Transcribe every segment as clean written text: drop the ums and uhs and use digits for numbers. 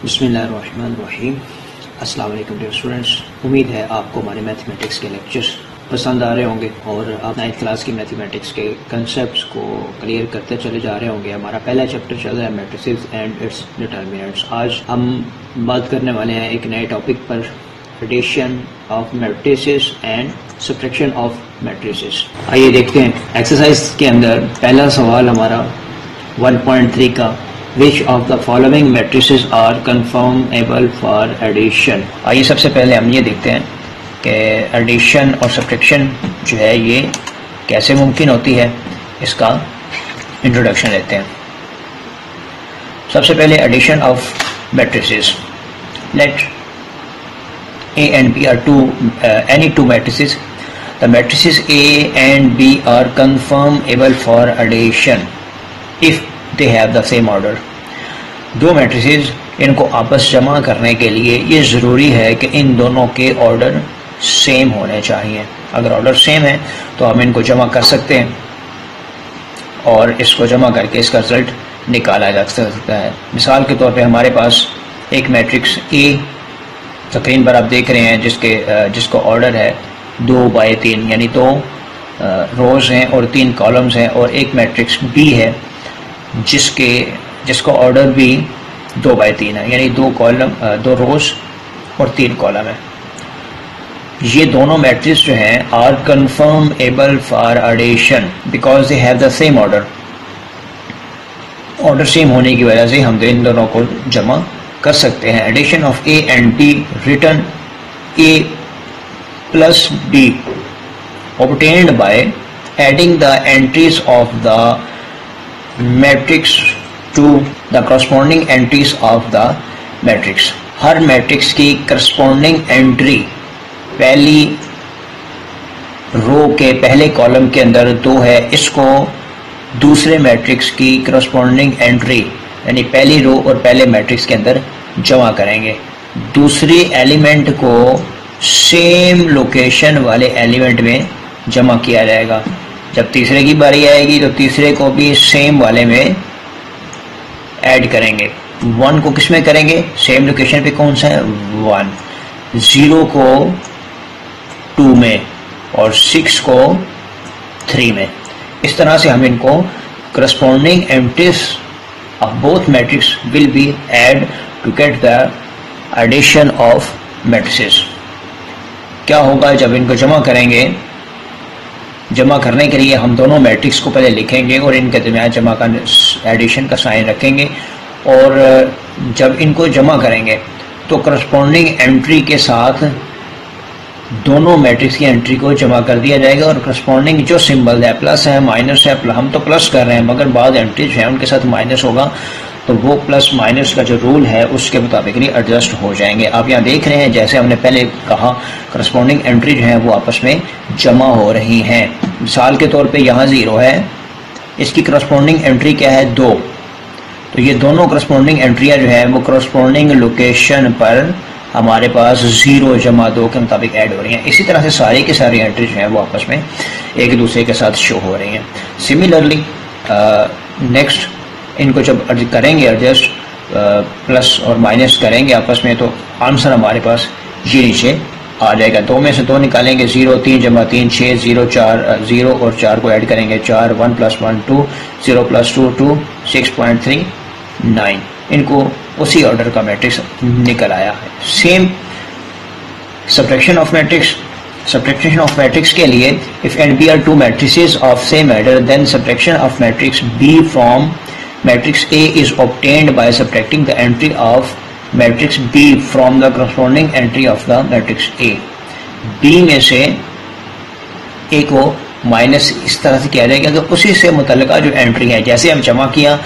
बिस्मिल्लाहिर्रहमानिर्रहीम। अस्सलाम वालेकुम डियर स्टूडेंट्स। उम्मीद है आपको हमारे मैथमेटिक्स के लेक्चर्स पसंद आ रहे होंगे और आप 9th क्लास की मैथमेटिक्स के कंसेप्ट्स को क्लियर करते चले जा रहे होंगे। हमारा पहला चैप्टर चल रहा है मैट्रिसेस एंड इट्स डिटर्मिनेंट्स। आज हम बात करने वाले हैं एक नए टॉपिक पर, addition of matrices and subtraction of matrices. आइए देखते हैं एक्सरसाइज के अंदर पहला सवाल हमारा 1.3 का, Which of the following matrices are conformable for addition? आइए सबसे पहले हम ये देखते हैं कि एडिशन और सब्ट्रैक्शन जो है ये कैसे मुमकिन होती है, इसका इंट्रोडक्शन लेते हैं। सबसे पहले addition of matrices. Let A and B are any two matrices. The matrices A and B are conformable for addition if they have the same order. दो मैट्रिसेस, इनको आपस जमा करने के लिए ये ज़रूरी है कि इन दोनों के ऑर्डर सेम होने चाहिए। अगर ऑर्डर सेम है तो हम इनको जमा कर सकते हैं और इसको जमा करके इसका रिजल्ट निकाला जा सकता है। मिसाल के तौर पे हमारे पास एक मैट्रिक्स ए स्क्रीन पर आप देख रहे हैं जिसको ऑर्डर है 2/3, यानी 2 रोज़ हैं और 3 कॉलम्स हैं, और एक मैट्रिक्स बी है जिसको ऑर्डर भी 2/3 है, यानी 2 रोज और 3 कॉलम है। ये दोनों मैट्रिक्स जो हैं are conformable for addition because they have the same order. Order same होने की वजह से हम इन दोनों को जमा कर सकते हैं। Addition of A and B return A plus B obtained by adding the entries of the matrix to the corresponding entries of the matrix। Her matrix की corresponding एंट्री पहली रो के पहले कॉलम के अंदर 2 है, इसको दूसरे मैट्रिक्स की corresponding एंट्री यानी पहली रो और पहले मैट्रिक्स के अंदर जमा करेंगे। दूसरी एलिमेंट को सेम लोकेशन वाले एलिमेंट में जमा किया जाएगा। जब तीसरे की बारी आएगी तो तीसरे को भी सेम वाले में ऐड करेंगे। 1 को किस में करेंगे? सेम लोकेशन पे। कौन सा है? 1। 0 को 2 में और 6 को 3 में। इस तरह से हम इनको corresponding entries of both matrix will be add to get the addition of matrices। क्या होगा जब इनको जमा करेंगे? जमा करने के लिए हम दोनों मैट्रिक्स को पहले लिखेंगे और इनके दरमियान जमा का एडिशन का साइन रखेंगे, और जब इनको जमा करेंगे तो करस्पॉन्डिंग एंट्री के साथ दोनों मैट्रिक्स की एंट्री को जमा कर दिया जाएगा, और करस्पॉन्डिंग जो सिंबल है, प्लस है माइनस है, हम तो प्लस कर रहे हैं मगर बाद एंट्रीज हैं उनके साथ माइनस होगा, तो वो प्लस माइनस का जो रूल है उसके मुताबिक एडजस्ट हो जाएंगे। आप यहाँ देख रहे हैं जैसे हमने पहले कहा करस्पॉन्डिंग एंट्री जो है वो आपस में जमा हो रही हैं। मिसाल के तौर पे यहाँ 0 है, इसकी करस्पॉन्डिंग एंट्री क्या है? 2। तो ये दोनों करस्पॉन्डिंग एंट्रियाँ जो है वो करस्पॉन्डिंग लोकेशन पर हमारे पास 0 जमा 2 के मुताबिक ऐड हो रही हैं। इसी तरह से सारी की सारी एंट्री जो है वो आपस में एक दूसरे के साथ शो हो रही हैं। सिमिलरली नेक्स्ट इनको जब करेंगे एडजस्ट, प्लस और माइनस करेंगे आपस में, तो आंसर हमारे पास ये नीचे आ जाएगा। 2 में से 2 निकालेंगे, 0 3 जमा 3 6 0 4 0 और 4 को ऐड करेंगे 4 1 + 1 2 0 + 2 2 6.3 9। इनको उसी ऑर्डर का मैट्रिक्स निकल आया है। Same subtraction of matrix. Subtraction of matrix के लिए if and B are 2 matrices of same order then subtraction of matrix B from matrix A is obtained by subtracting the entry of matrix B from the corresponding entry of the matrix A। B में से A को minus इस तरह से किया जाएगा कि उसी से मुतल्लिका जो एंट्री है, जैसे हम जमा किया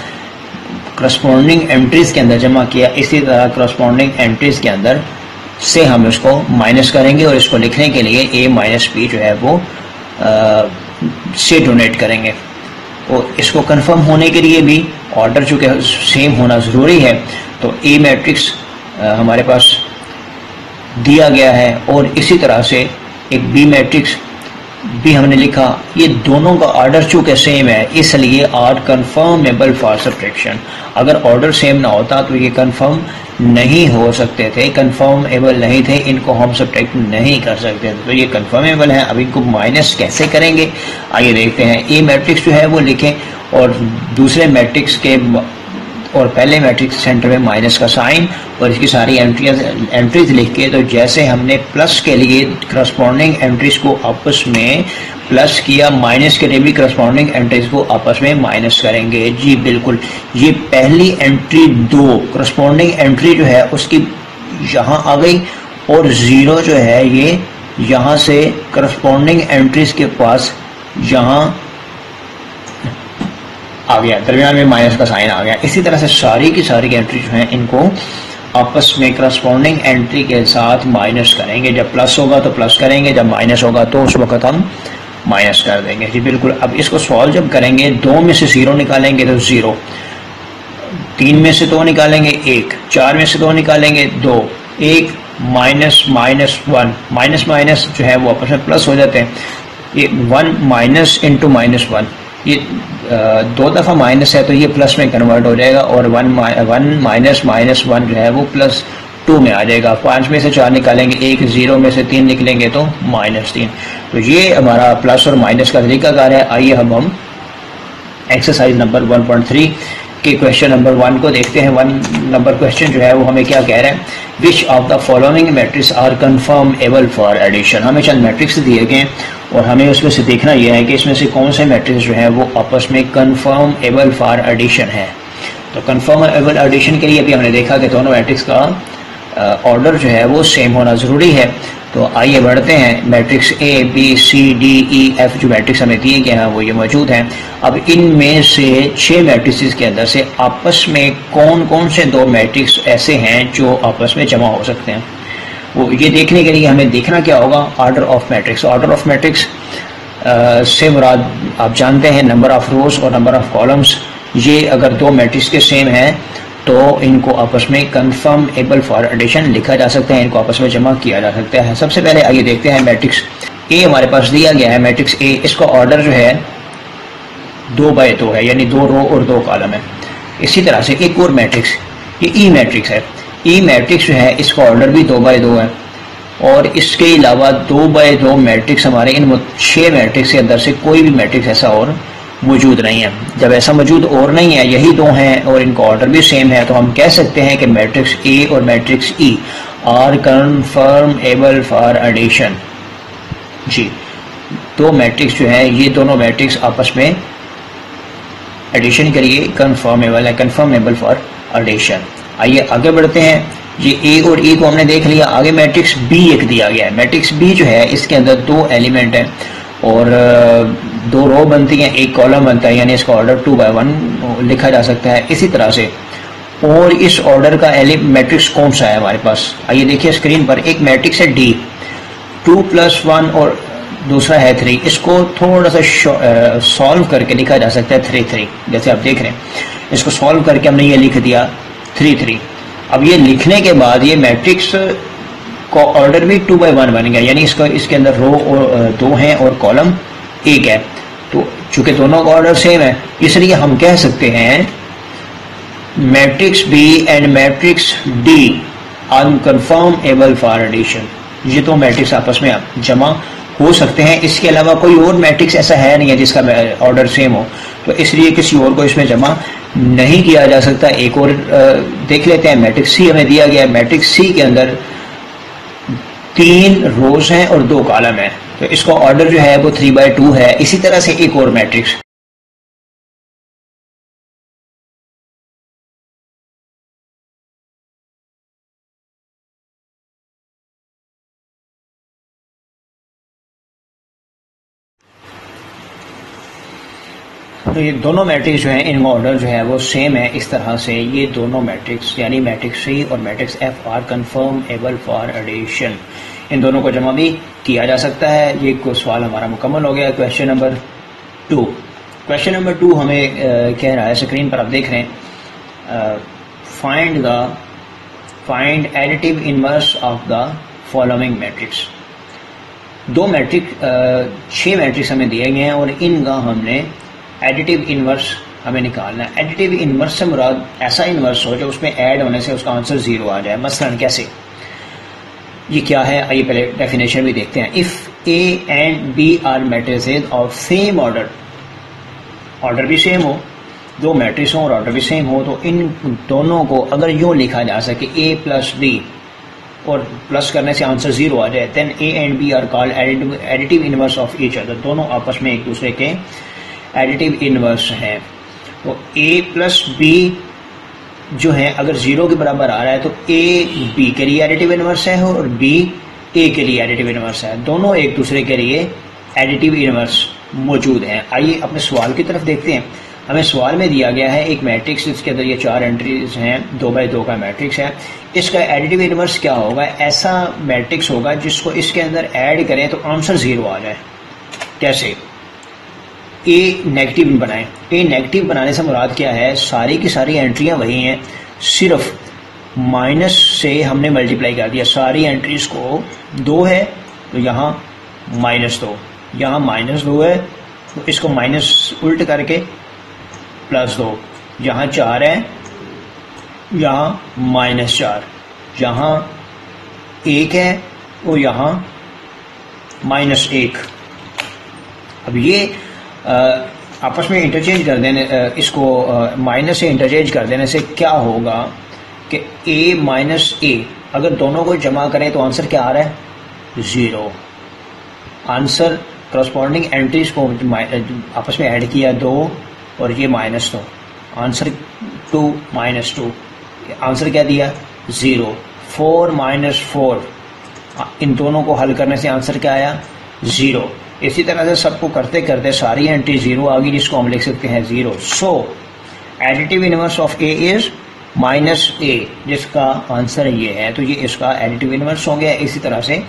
corresponding एंट्रीज के अंदर जमा किया, इसी तरह corresponding एंट्रीज के अंदर से हम इसको माइनस करेंगे और इसको लिखने के लिए A माइनस B जो है वो से डोनेट करेंगे। और इसको कंफर्म होने के लिए भी ऑर्डर चूँकि सेम होना ज़रूरी है, तो ए मैट्रिक्स हमारे पास दिया गया है और इसी तरह से एक बी मैट्रिक्स भी हमने लिखा। ये दोनों का ऑर्डर चूँकि सेम है इसलिए आर कन्फर्मेबल फॉर सब्ट्रैक्शन। अगर ऑर्डर सेम ना होता तो ये कन्फर्म नहीं हो सकते थे, कंफर्मेबल नहीं थे, इनको हम सब्ट्रैक्ट नहीं कर सकते थे। तो ये कंफर्मेबल है। अब इनको माइनस कैसे करेंगे आइए देखते हैं। ए मैट्रिक्स जो है वो लिखें और दूसरे मैट्रिक्स के और पहले मैट्रिक्स सेंटर में माइनस का साइन और इसकी सारी एंट्रीज लिख के, तो जैसे हमने प्लस के लिए करस्पॉन्डिंग एंट्रीज को आपस में प्लस किया, माइनस के लिए भी करस्पॉन्डिंग एंट्रीज को आपस में माइनस करेंगे। जी बिल्कुल, ये पहली एंट्री 2 करस्पॉन्डिंग एंट्री जो है उसकी यहाँ आ गई और 0 जो है ये यहाँ से करस्पॉन्डिंग एंट्रीज के पास यहाँ आ गया, दरमियान में माइनस का साइन आ गया। इसी तरह से सारी की सारी एंट्री जो है इनको आपस में करस्पॉन्डिंग एंट्री के साथ माइनस करेंगे। जब प्लस होगा तो प्लस करेंगे, जब माइनस होगा तो उस वक्त हम माइनस कर देंगे। जी बिल्कुल। अब इसको सॉल्व जब करेंगे 2 में से 0 निकालेंगे तो 0, 3 में से 2 निकालेंगे 1, 4 में से 2 निकालेंगे 2, 1 माइनस माइनस 1, माइनस माइनस जो है वो आपस में प्लस हो जाते हैं। ये 1 माइनस इंटू माइनस 1, ये 2 दफ़ा माइनस है तो ये प्लस में कन्वर्ट हो जाएगा और 1 माइनस माइनस 1 जो है वो प्लस 2 में आ जाएगा। 5 में से 4 निकालेंगे 1, 0 में से 3 निकलेंगे तो -3। तो ये हमारा प्लस और माइनस का तरीकाकार है। आइए अब हम एक्सरसाइज नंबर 1.3 के क्वेश्चन नंबर 1 को देखते हैं। 1 नंबर क्वेश्चन जो है वो हमें क्या कह रहा है, which of the following matrix are conformable for addition. हमें चंद मैट्रिक्स दिए गए और हमें उसमें से देखना यह है कि इसमें से कौन से मैट्रिक्स जो है वो आपस में कन्फर्मेबल फॉर एडिशन है। तो कन्फर्मेबल एडिशन के लिए अभी हमने देखा कि दोनों मैट्रिक्स का ऑर्डर जो है वो सेम होना ज़रूरी है। तो आइए बढ़ते हैं। Matrix A B C D E F जो मैट्रिक्स हमें दिए गए हैं वो ये मौजूद हैं। अब इनमें से 6 मैट्रिक्स के अंदर से आपस में कौन कौन से 2 मैट्रिक्स ऐसे हैं जो आपस में जमा हो सकते हैं, वो ये देखने के लिए हमें देखना क्या होगा, order of matrix. Order of matrix से मुराद आप जानते हैं नंबर ऑफ रोज और नंबर ऑफ कॉलम्स। ये अगर 2 मैट्रिक्स के सेम हैं तो इनको आपस में कन्फर्मेबल फॉर एडिशन लिखा जा सकता है, इनको आपस में जमा किया जा सकता है। सबसे पहले आइए देखते हैं मैट्रिक्स ए हमारे पास दिया गया है। मैट्रिक्स ए, इसका ऑर्डर जो है 2 बाय 2 है, यानी 2 रो और 2 कॉलम है। इसी तरह से एक और मैट्रिक्स, ये ई मैट्रिक्स है। ई मैट्रिक्स जो है इसका ऑर्डर भी 2 बाय 2 है और इसके अलावा 2 बाय 2 मैट्रिक्स हमारे इन 6 मैट्रिक्स के अंदर से कोई भी मैट्रिक्स ऐसा और मौजूद नहीं है। जब ऐसा मौजूद और नहीं है, यही 2 हैं और इनका ऑर्डर भी सेम है, तो हम कह सकते हैं कि मैट्रिक्स ए और matrix E are conformable for addition. जी, 2 मैट्रिक्स जो है ये दोनों मैट्रिक्स आपस में एडिशन के लिए कन्फर्मेबल है, कन्फर्मेबल फॉर एडिशन। आइए आगे बढ़ते हैं। ये ए और ई को हमने देख लिया। आगे मैट्रिक्स बी एक दिया गया है। मैट्रिक्स बी जो है इसके अंदर 2 एलिमेंट हैं और 2 रो बनती हैं, 1 कॉलम बनता है, यानी इसका ऑर्डर 2 बाय 1 लिखा जा सकता है। इसी तरह से और इस ऑर्डर का मैट्रिक्स कौन सा है हमारे पास, आइए देखिए स्क्रीन पर। एक मैट्रिक्स है डी, 2 + 1 और दूसरा है 3। इसको थोड़ा सा सॉल्व करके लिखा जा सकता है 3 3, जैसे आप देख रहे हैं। इसको सॉल्व करके हमने ये लिख दिया 3 3। अब ये लिखने के बाद ये मैट्रिक्स का ऑर्डर भी 2 बाय 1 बन गया, यानी इसके अंदर रो 2 हैं और कॉलम 1 है। तो चूंकि दोनों का ऑर्डर सेम है, इसलिए हम कह सकते हैं matrix B and matrix D are conformable for addition. ये 2 मैट्रिक्स आपस में जमा हो सकते हैं। इसके अलावा कोई और मैट्रिक्स ऐसा है नहीं है जिसका ऑर्डर सेम हो, तो इसलिए किसी और को इसमें जमा नहीं किया जा सकता। एक और देख लेते हैं। मैट्रिक्स सी हमें दिया गया है। मैट्रिक्स सी के अंदर 3 रोज हैं और 2 कॉलम हैं, तो इसका ऑर्डर जो है वो 3 बाय 2 है। इसी तरह से एक और मैट्रिक्स, तो ये दोनों मैट्रिक्स जो हैं इनका ऑर्डर जो है वो सेम है। इस तरह से ये दोनों मैट्रिक्स यानी मैट्रिक्स सी और matrix F are conformable for addition. इन दोनों को जमा भी किया जा सकता है। ये सवाल हमारा मुकम्मल हो गया। Question number 2। क्वेश्चन नंबर 2 हमें कह रहा है, स्क्रीन पर आप देख रहे हैं, find additive inverse of the following matrix. 2 matrix 6 matrix हमें दिए गए हैं और इनका हमने एडिटिव इनवर्स हमें निकालना है। एडिटिव इनवर्स से मुराद ऐसा इनवर्स हो जो उसमें ऐड होने से उसका आंसर 0 आ जाए। मसलन कैसे, ये क्या है, आइए पहले डेफिनेशन भी देखते हैं। If A and B are matrices of same order, order भी सेम हो, दो मैट्रिक्स हो और ऑर्डर भी सेम हो, तो इन दोनों को अगर यूं लिखा जा सके ए प्लस बी और प्लस करने से आंसर 0 आ जाए, then A and B are called additive inverse of each other. दोनों आपस में एक दूसरे के एडिटिव इनवर्स हैं। तो ए प्लस बी जो है अगर 0 के बराबर आ रहा है तो ए बी के लिए एडिटिव इनवर्स है और बी ए के लिए एडिटिव इनवर्स है। दोनों एक दूसरे के लिए एडिटिव इनवर्स मौजूद हैं। आइए अपने सवाल की तरफ देखते हैं। हमें सवाल में दिया गया है एक मैट्रिक्स जिसके अंदर ये 4 एंट्रीज हैं, 2 बाई 2 का मैट्रिक्स है। इसका एडिटिव इनवर्स क्या होगा? ऐसा मैट्रिक्स होगा जिसको इसके अंदर ऐड करें तो आंसर 0 आ जाए। कैसे? ए नेगेटिव बनाएं। ए नेगेटिव बनाने से मुराद क्या है? सारी की सारी एंट्रियां वही हैं, सिर्फ माइनस से हमने मल्टीप्लाई कर दिया। सारी एंट्रीज को 2 है तो यहाँ -2, यहाँ -2 है तो इसको माइनस उल्ट करके +2, यहाँ 4 है, यहाँ -4, यहाँ 1 है और यहाँ -1। अब ये आपस में इंटरचेंज कर देने, इसको माइनस से इंटरचेंज कर देने से क्या होगा कि a माइनस a अगर दोनों को जमा करें तो आंसर क्या आ रहा है? 0। आंसर करस्पॉन्डिंग एंट्रीज को आपस में ऐड किया 2 और ये -2, आंसर 2 -2, आंसर क्या दिया? 0। 4 -4, इन दोनों को हल करने से आंसर क्या आया? 0। इसी तरह से सबको करते करते सारी एंट्री 0 आ गई, जिसको हम लिख सकते हैं 0। So additive inverse of A is -a, जिसका आंसर ये है, तो ये इसका एडिटिव इनवर्स हो गया। इसी तरह से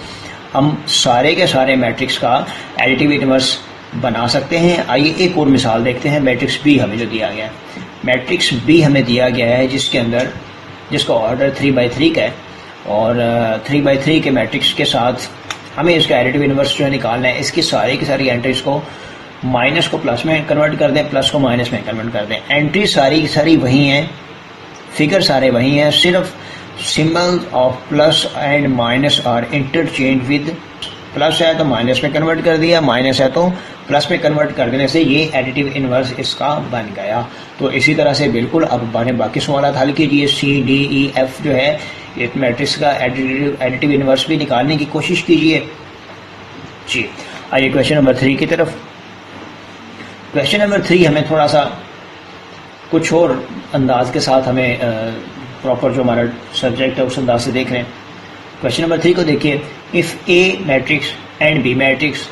हम सारे के सारे मैट्रिक्स का एडिटिव इनवर्स बना सकते हैं। आइए एक और मिसाल देखते हैं। मैट्रिक्स बी हमें जो दिया गया है, मैट्रिक्स बी हमें दिया गया है जिसके अंदर जिसका ऑर्डर 3 बाई 3 का है और 3 बाई 3 के मैट्रिक्स के साथ हमें इसका एडिटिव इनवर्स जो है निकालना है। इसकी सारी की सारी एंट्रीज को माइनस को प्लस में कन्वर्ट कर दें, प्लस को माइनस में कन्वर्ट कर दें। एंट्री सारी की सारी वही हैं, फिगर सारे वही हैं, सिर्फ symbols of plus and minus are interchange with, plus है तो माइनस में कन्वर्ट कर दिया, माइनस है तो प्लस में कन्वर्ट कर देने से ये एडिटिव इनवर्स इसका बन गया। तो इसी तरह से बिल्कुल अब बाकी सवाल हल कीजिए। सी डी ई एफ जो है एक मैट्रिक्स का एडिटिव इनवर्स भी निकालने की कोशिश कीजिए जी। आइए क्वेश्चन नंबर 3 की तरफ। क्वेश्चन नंबर 3 हमें थोड़ा सा कुछ और अंदाज के साथ हमें प्रॉपर जो हमारा सब्जेक्ट है उस अंदाज से देख रहे हैं। क्वेश्चन नंबर 3 को देखिए। If A matrix and B matrix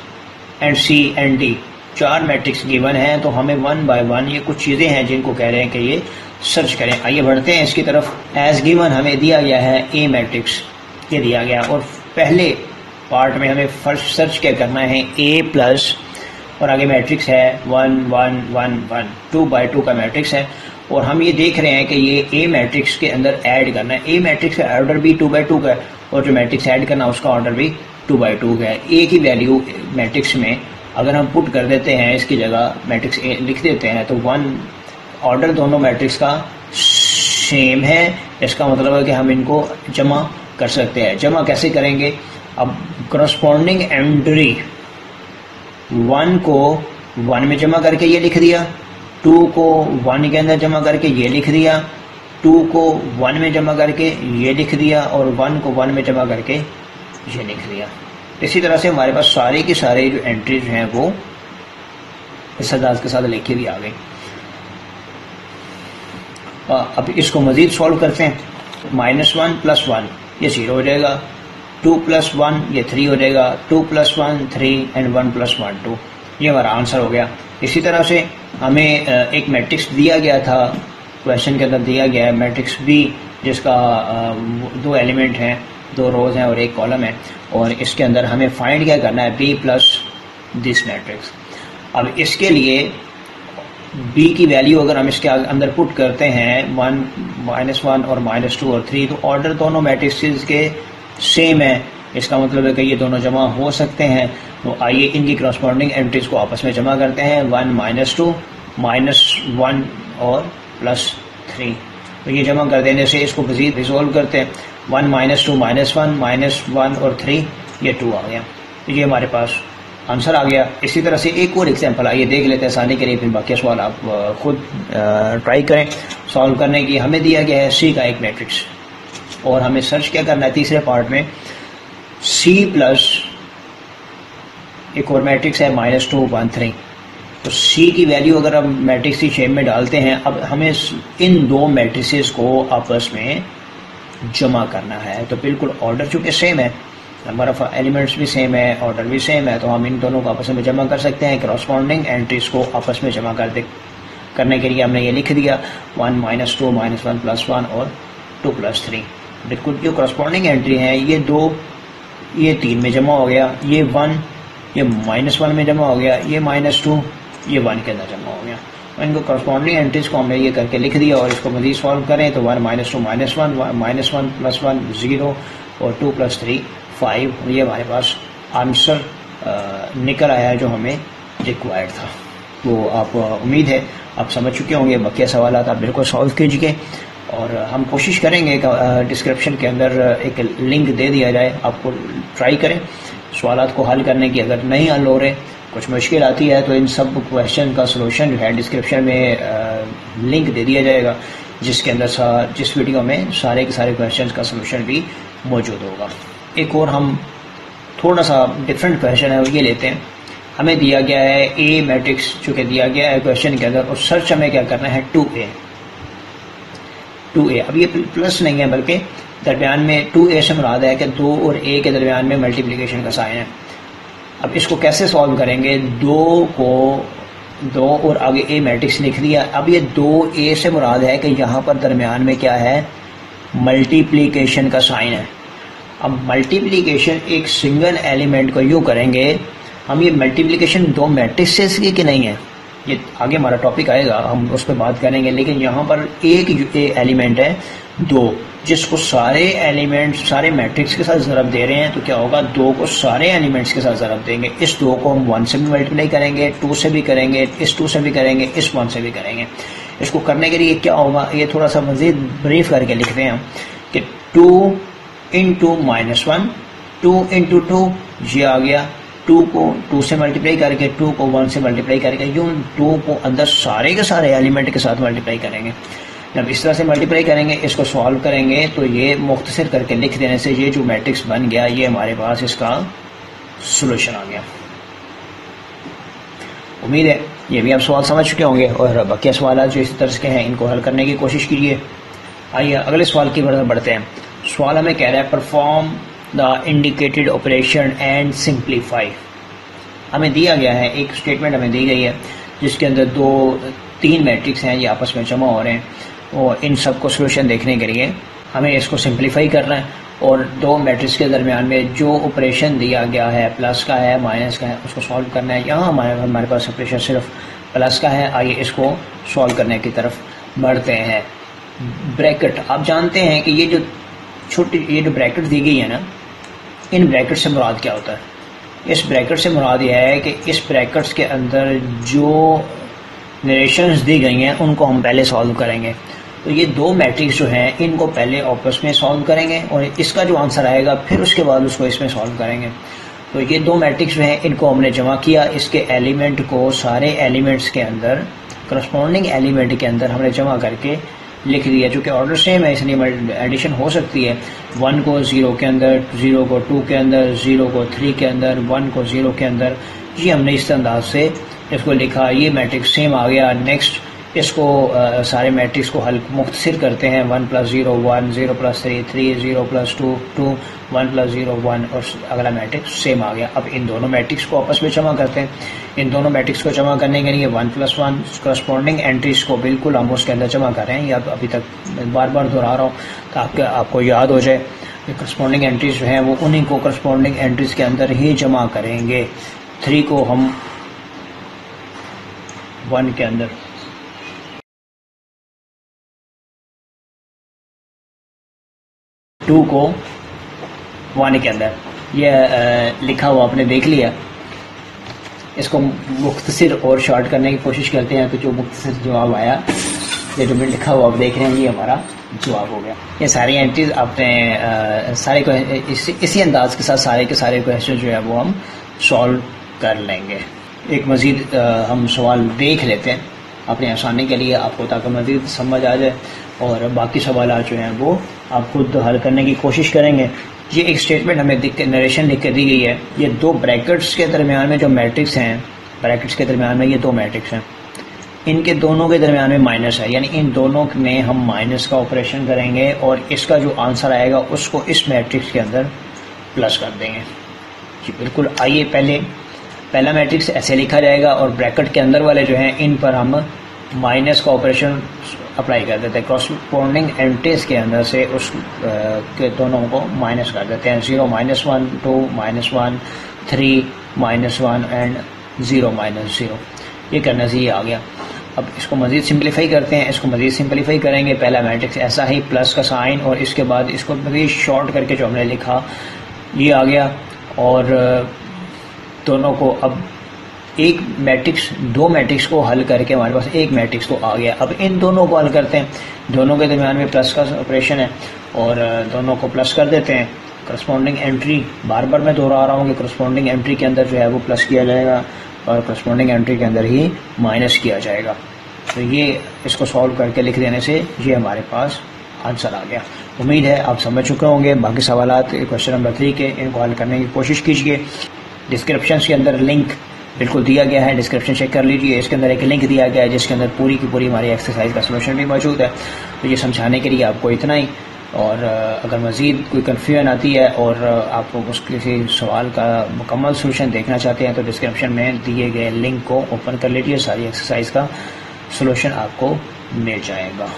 and C and D 4 matrix given हैं, तो हमें 1 बाय 1 ये कुछ चीज़ें हैं जिनको कह रहे हैं कि ये सर्च करें। आइए बढ़ते हैं इसकी तरफ। एज गिवन हमें दिया गया है ए मैट्रिक्स, ये दिया गया, और पहले पार्ट में हमें फर्स्ट सर्च क्या करना है? ए प्लस और आगे मैट्रिक्स है 1 1 1 1, 2 बाई 2 का मैट्रिक्स है और हम ये देख रहे हैं कि ये ए मैट्रिक्स के अंदर ऐड करना है। ए मैट्रिक्स का ऑर्डर भी 2 बाई 2 का है और जो मैट्रिक्स ऐड करना है उसका ऑर्डर भी 2 बाई 2 का है। ए की वैल्यू मैट्रिक्स में अगर हम पुट कर देते हैं, इसकी जगह मैट्रिक्स ए लिख देते हैं, तो 1 ऑर्डर दोनों मैट्रिक्स का सेम है। इसका मतलब है कि हम इनको जमा कर सकते हैं। जमा कैसे करेंगे? अब करस्पॉन्डिंग एंट्री 1 को 1 में जमा करके ये लिख दिया, 2 को 1 के अंदर जमा करके ये लिख दिया, 2 को 1 में जमा करके ये लिख दिया और 1 को 1 में जमा करके ये लिख दिया। इसी तरह से हमारे पास सारे की सारे जो एंट्रीज हैं वो इस अंदाज के साथ लिखे भी आ गई। अब इसको मजीद सॉल्व करते हैं। -1 + 1 ये 0 हो जाएगा, 2 + 1 ये 3 हो जाएगा, 2 + 1 3 एंड 1 + 1 2, ये हमारा आंसर हो गया। इसी तरह से हमें एक मैट्रिक्स दिया गया था, क्वेश्चन के अंदर दिया गया है मैट्रिक्स बी जिसका 2 एलिमेंट हैं, 2 रोज हैं और 1 कॉलम है, और इसके अंदर हमें फाइंड क्या करना है? B plus this matrix. अब इसके लिए बी की वैल्यू अगर हम इसके अंदर पुट करते हैं 1 -1 और -2 और 3, तो ऑर्डर दोनों मैट्रिक्स के सेम है। इसका मतलब है कि ये दोनों जमा हो सकते हैं। तो आइए इनकी करस्पॉन्डिंग एंट्रीज को आपस में जमा करते हैं। 1 -2 -1 और +3। तो ये जमा कर देने से इसको मजीद रिजोल्व करते हैं। 1 - 2 -1 -1 और 3, ये 2 आ गया। तो ये हमारे पास आंसर आ गया। इसी तरह से एक और एग्जांपल आइए देख लेते हैं आसानी के लिए, फिर बाकी सवाल आप खुद ट्राई करें सॉल्व करने की। हमें दिया गया है सी का एक मैट्रिक्स और हमें सर्च क्या करना है तीसरे पार्ट में, सी प्लस एक और मैट्रिक्स है -2 1 3। तो सी की वैल्यू अगर हम मैट्रिक्स की शेप में डालते हैं, अब हमें इन दो मैट्रिसेस को आपस में जमा करना है। तो बिल्कुल ऑर्डर चूंकि सेम है, नंबर ऑफ एलिमेंट्स भी सेम है, ऑर्डर भी सेम है, तो हम इन दोनों को आपस में जमा कर सकते हैं। करस्पॉन्डिंग एंट्रीज को आपस में जमा करने के लिए हमने ये लिख दिया 1 - 2 -1 +1 और 2 + 3। बिल्कुल जो करस्पॉन्डिंग एंट्री है ये 2, ये 3 में जमा हो गया, ये 1 ये -1 में जमा हो गया, ये -2 ये 1 के अंदर जमा हो गया। और इनको करस्पॉन्डिंग एंट्रीज को हमने ये करके लिख दिया और इसको मजीद सॉल्व करें तो 1 - 2 -1 -1 +1 0 और 2 + 3 5। ये हमारे पास आंसर निकल आया जो हमें रिक्वायर्ड था। तो आप उम्मीद है आप समझ चुके होंगे। बाकी सवाल आप बिल्कुल सॉल्व कीजिए और हम कोशिश करेंगे डिस्क्रिप्शन के अंदर एक लिंक दे दिया जाए, आपको ट्राई करें सवालात को हल करने की। अगर नहीं हल हो रहे, कुछ मुश्किल आती है, तो इन सब क्वेश्चन का सलूशन जो है डिस्क्रिप्शन में लिंक दे दिया जाएगा, जिसके अंदर जिस वीडियो में सारे के सारे क्वेश्चन का सलूशन भी मौजूद होगा। एक और हम थोड़ा सा डिफरेंट क्वेश्चन है वो ये लेते हैं। हमें दिया गया है ए मैट्रिक्स चूँकि दिया गया है क्वेश्चन के अंदर, और सर्च हमें क्या करना है 2a। अब ये प्लस नहीं है बल्कि दरमियान में 2a से मुराद है कि 2 और a के दरमियान में मल्टीप्लिकेशन का साइन है। अब इसको कैसे सॉल्व करेंगे, 2 और आगे a मैट्रिक्स लिख दिया। अब ये 2a से मुराद है कि यहाँ पर दरमियान में क्या है, मल्टीप्लिकेशन का साइन है। अब मल्टीप्लिकेशन एक सिंगल एलिमेंट को यूँ करेंगे हम, ये मल्टीप्लिकेशन दो मैट्रिक्सेस की कि नहीं है, ये आगे हमारा टॉपिक आएगा हम उस पर बात करेंगे। लेकिन यहाँ पर एक एलिमेंट है 2, जिसको सारे एलिमेंट्स सारे मैट्रिक्स के साथ ज़रब दे रहे हैं, तो क्या होगा 2 को सारे एलिमेंट्स के साथ ज़रब देंगे। इस 2 को हम 1 से भी मल्टीप्लाई करेंगे, 2 से भी करेंगे, इस 2 से भी करेंगे, इस 1 से भी करेंगे। इसको करने के लिए क्या होगा, ये थोड़ा सा मज़ीद ब्रीफ करके लिखते हैं हम कि 2 × -1 2 × 2 ये आ गया। 2 को 2 से मल्टीप्लाई करके 2 को 1 से मल्टीप्लाई करके यूँ 2 को अंदर सारे के सारे एलिमेंट के साथ मल्टीप्लाई करेंगे। जब इस तरह से मल्टीप्लाई करेंगे, इसको सॉल्व करेंगे, तो ये मुख्तसर करके लिख देने से ये जो मैट्रिक्स बन गया, ये हमारे पास इसका सॉल्यूशन आ गया। उम्मीद है ये भी आप सवाल समझ चुके होंगे और बाकी सवाल जो इस तरह के हैं इनको हल करने की कोशिश कीजिए। आइए अगले सवाल की तरफ बढ़ते हैं। सवाल हमें कह रहा है perform the indicated operation and simplify. हमें दिया गया है एक स्टेटमेंट हमें दी गई है जिसके अंदर 3 मैट्रिक्स हैं, ये आपस में जमा हो रहे हैं और इन सब को सोल्यूशन देखने के लिए हमें इसको सिंप्लीफाई करना है और 2 मैट्रिक्स के दरमियान में जो ऑपरेशन दिया गया है प्लस का है माइनस का है उसको सॉल्व करना है। यहाँ हमारे पास ऑपरेशन सिर्फ प्लस का है। आइए इसको सॉल्व करने की तरफ बढ़ते हैं। ब्रैकेट, आप जानते हैं कि ये जो ब्रैकेट दी गई है ना, इन ब्रैकेट से मुराद क्या होता है। इस ब्रैकेट से मुराद यह है कि इस ब्रैकेट्स के अंदर जो नरेशंस दी गई हैं उनको हम पहले सॉल्व करेंगे। तो ये 2 मैट्रिक्स जो हैं इनको पहले आपस में सॉल्व करेंगे और इसका जो आंसर आएगा फिर उसके बाद उसको इसमें सॉल्व करेंगे। तो ये 2 मैट्रिक्स जो हैं इनको हमने जमा किया, इसके एलिमेंट को सारे एलिमेंट्स के अंदर करस्पॉन्डिंग एलिमेंट के अंदर हमने जमा करके लिख दिया। चूँकि ऑर्डर सेम है इसलिए एडिशन हो सकती है। 1 को 0 के अंदर, 0 को 2 के अंदर, 0 को 3 के अंदर, 1 को 0 के अंदर। ये हमने इस अंदाज से इसको लिखा। ये मैट्रिक्स सेम आ गया। नेक्स्ट इसको सारे मैट्रिक्स को हल मुख्तसर करते हैं। 1 + 0 1, 0 + 3 3, 0 + 2 2, 1 + 0 1 और अगला मैट्रिक्स सेम आ गया। अब इन दोनों मैट्रिक्स को आपस में जमा करते हैं। इन दोनों मैट्रिक्स को जमा करने के लिए 1 + 1 करस्पॉन्डिंग एंट्रीज को बिल्कुल हम उसके अंदर जमा कर रहे हैं। या अभी तक बार बार दोहरा रहा हूँ ताकि आपको याद हो जाए कि करस्पॉन्डिंग एंट्रीज जो हैं वो उन्हीं को करस्पॉन्डिंग एंट्रीज के अंदर ही जमा करेंगे। 3 को हम 1 के अंदर, 2 को 1 के अंदर, ये लिखा हुआ आपने देख लिया। इसको मुख्तसर और शॉर्ट करने की कोशिश करते हैं, तो जो मुख्तसर जवाब आया, ये जो लिखा हुआ आप देख रहे हैं, ये हमारा जवाब हो गया। ये सारी एंट्रीज आपने सारे को इसी अंदाज के साथ सारे के सारे क्वेश्चन जो है वो हम सॉल्व कर लेंगे। एक मज़ीद हम सवाल देख लेते हैं अपनी आसानी के लिए आपको, ताकि मज़ीद समझ आ जाए, और बाकी सवाल जो हैं वो आप खुद हल करने की कोशिश करेंगे। ये एक स्टेटमेंट हमें नरेशन लिख कर दी गई है। ये दो ब्रैकेट्स के दरमियान में जो मैट्रिक्स हैं, ब्रैकेट्स के दरमियान में ये दो मैट्रिक्स हैं, इनके दोनों के दरमियान में माइनस है, यानी इन दोनों में हम माइनस का ऑपरेशन करेंगे और इसका जो आंसर आएगा उसको इस मैट्रिक्स के अंदर प्लस कर देंगे। जी बिल्कुल। आइए पहला मैट्रिक्स ऐसे लिखा जाएगा और ब्रैकेट के अंदर वाले जो हैं इन पर हम माइनस का ऑपरेशन अप्लाई कर देते हैं। कॉरस्पॉन्डिंग एंट्रीज के अंदर से उस के दोनों को माइनस कर देते हैं। 0 -1 2 -1 3 -1 एंड 0 -0। ये करने से ये आ गया। अब इसको मज़ीद सिंप्लीफाई करते हैं। इसको मज़ीद सिंप्लीफाई करेंगे, पहला मैट्रिक्स ऐसा ही प्लस का साइन, और इसके बाद इसको मज़ीद शॉर्ट करके जो हमने लिखा ये आ गया। और दोनों को अब एक मैट्रिक्स, दो मैट्रिक्स को हल करके हमारे पास एक मैट्रिक्स तो आ गया। अब इन दोनों को हल करते हैं, दोनों के दरमियान में प्लस का ऑपरेशन है और दोनों को प्लस कर देते हैं। करस्पॉन्डिंग एंट्री, बार बार मैं दोहरा रहा हूँ कि करस्पॉन्डिंग एंट्री के अंदर जो है वो प्लस किया जाएगा और करस्पॉन्डिंग एंट्री के अंदर ही माइनस किया जाएगा। तो ये इसको सॉल्व करके लिख देने से ये हमारे पास आंसर आ गया। उम्मीद है आप समझ चुके होंगे। बाकी सवालात क्वेश्चन नंबर 3 के, इनको हल करने की कोशिश कीजिए। डिस्क्रिप्शन के अंदर लिंक बिल्कुल दिया गया है, डिस्क्रिप्शन चेक कर लीजिए। इसके अंदर एक लिंक दिया गया है जिसके अंदर पूरी की पूरी हमारी एक्सरसाइज का सलूशन भी मौजूद है। तो ये समझाने के लिए आपको इतना ही, और अगर मज़ीद कोई कन्फ्यूजन आती है और आप उस किसी सवाल का मुकम्मल सलूशन देखना चाहते हैं तो डिस्क्रिप्शन में दिए गए लिंक को ओपन कर लीजिए, सारी एक्सरसाइज का सलूशन आपको मिल जाएगा।